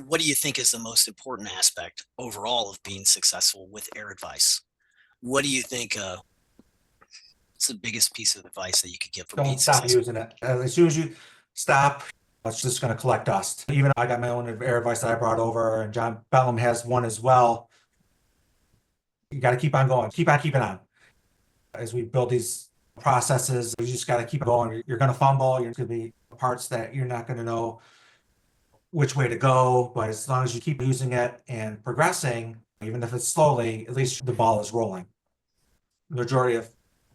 what do you think is the most important aspect overall of being successful with air advice? What do you think is the biggest piece of advice that you could give for being Don't stop successful? using it. As soon as you stop, it's just going to collect dust. Even I got my own air advice that I brought over, and John Bellum has one as well. You got to keep on going, keep on keeping on. As we build these processes, you just got to keep going. You're going to fumble. You're going to be parts that you're not going to know which way to go. But as long as you keep using it and progressing, even if it's slowly, at least the ball is rolling. The majority of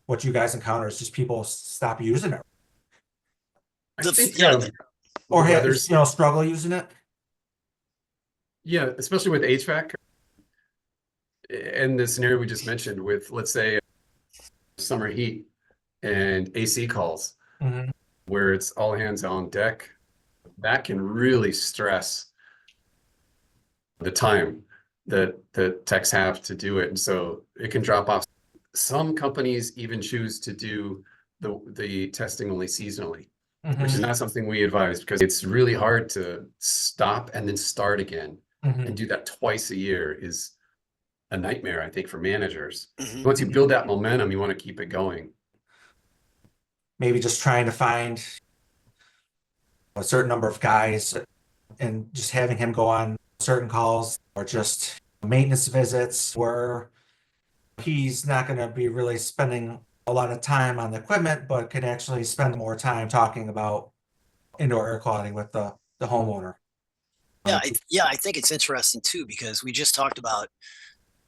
what you guys encounter is just people stop using it I The, think yeah, or weather's, struggle using it. yeah, especially with HVAC and the scenario we just mentioned with, let's say, summer heat and AC calls Mhm. where it's all hands on deck, that can really stress the time that the techs have to do it. And so it can drop off. Some companies even choose to do the testing only seasonally, which is Mhm. not something we advise because it's really hard to stop and then start again. And Mhm. do that twice a year is a nightmare, I think, for managers. mhm. Once you build that momentum, you want to keep it going. Maybe just trying to find a certain number of guys and just having him go on certain calls or just maintenance visits where he's not going to be really spending a lot of time on the equipment, but could actually spend more time talking about indoor air quality with the homeowner. Yeah, I think it's interesting too because we just talked about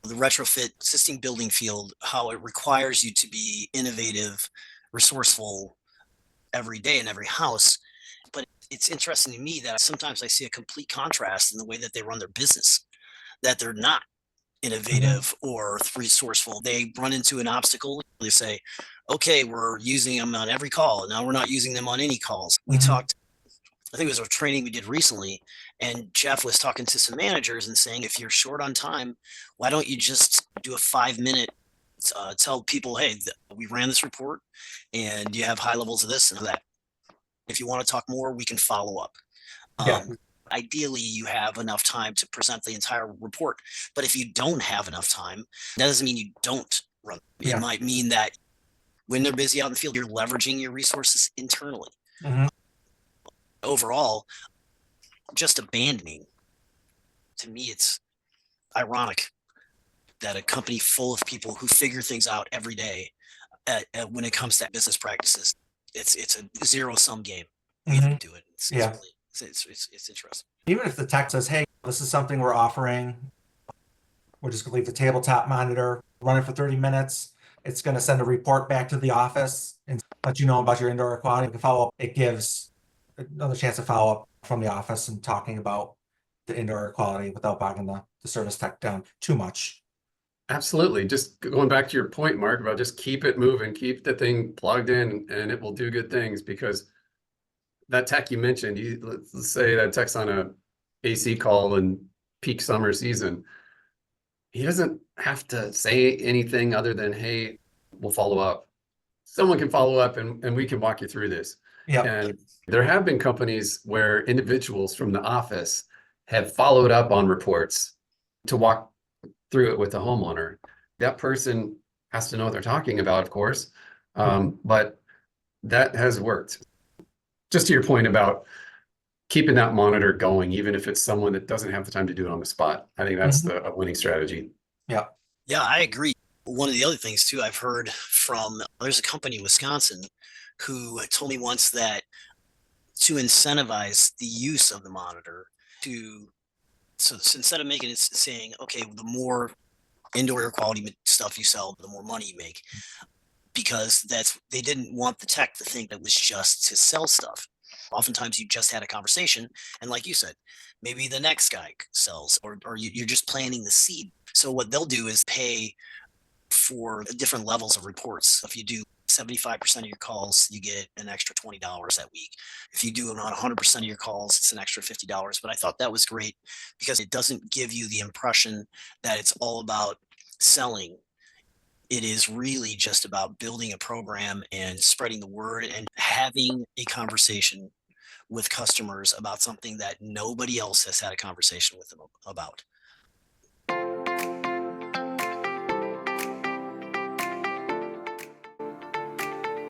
the retrofit existing building field, how it requires you to be innovative, resourceful every day in every house. But it's interesting to me that sometimes I see a complete contrast in the way that they run their business, that they're not Mhm. innovative or resourceful. They run into an obstacle. They say, okay, we're using them on every call. Now we're not using them on any calls. We Mhm. talked, I think it was a training we did recently, and Jeff was talking to some managers and saying, if you're short on time, why don't you just do a 5 minute tell people, hey, we ran this report and you have high levels of this and that. If you want to talk more, we can follow up. Yeah. Um, Ideally, you have enough time to present the entire report. But if you don't have enough time, that doesn't mean you don't run. It Yeah. might mean that when they're busy out in the field, you're leveraging your resources internally. Mhm. Overall, just abandoning, to me, it's ironic that a company full of people who figure things out every day when it comes to business practices, it's a zero sum game. We Mhm. don't do it. It's Yeah. really it's interesting. Even if the tech says, hey, this is something we're offering, we're just gonna leave the tabletop monitor, run it for 30 minutes. It's gonna send a report back to the office and let you know about your indoor air quality. You can follow up. It gives another chance to follow up from the office and talking about the indoor air quality without bogging the service tech down too much. Absolutely. Just going back to your point, Mark, about just keep it moving, keep the thing plugged in, and it will do good things because that tech you mentioned, let's say that tech's on a AC call in peak summer season. He doesn't have to say anything other than, hey, we'll follow up. Someone can follow up and we can walk you through this. Yep. And there have been companies where individuals from the office have followed up on reports to walk through it with the homeowner. That person has to know what they're talking about, of course, but that has worked. Just to your point about keeping that monitor going, even if it's someone that doesn't have the time to do it on the spot. I think that's Mhm. the a winning strategy. Yep. Yeah, I agree. One of the other things too, I've heard from there's a company in Wisconsin who told me once that to incentivize the use of the monitor to so instead of making it saying, okay, the more indoor air quality stuff you sell, the more money you make, because that's they didn't want the tech to think that was just to sell stuff. Oftentimes you just had a conversation, and like you said, maybe the next guy sells, or you're just planting the seed. So what they'll do is pay for different levels of reports. If you do 75% of your calls, you get an extra $20 that week. If you do about 100% of your calls, it's an extra $50. But I thought that was great because it doesn't give you the impression that it's all about selling. It is really just about building a program and spreading the word and having a conversation with customers about something that nobody else has had a conversation with them about.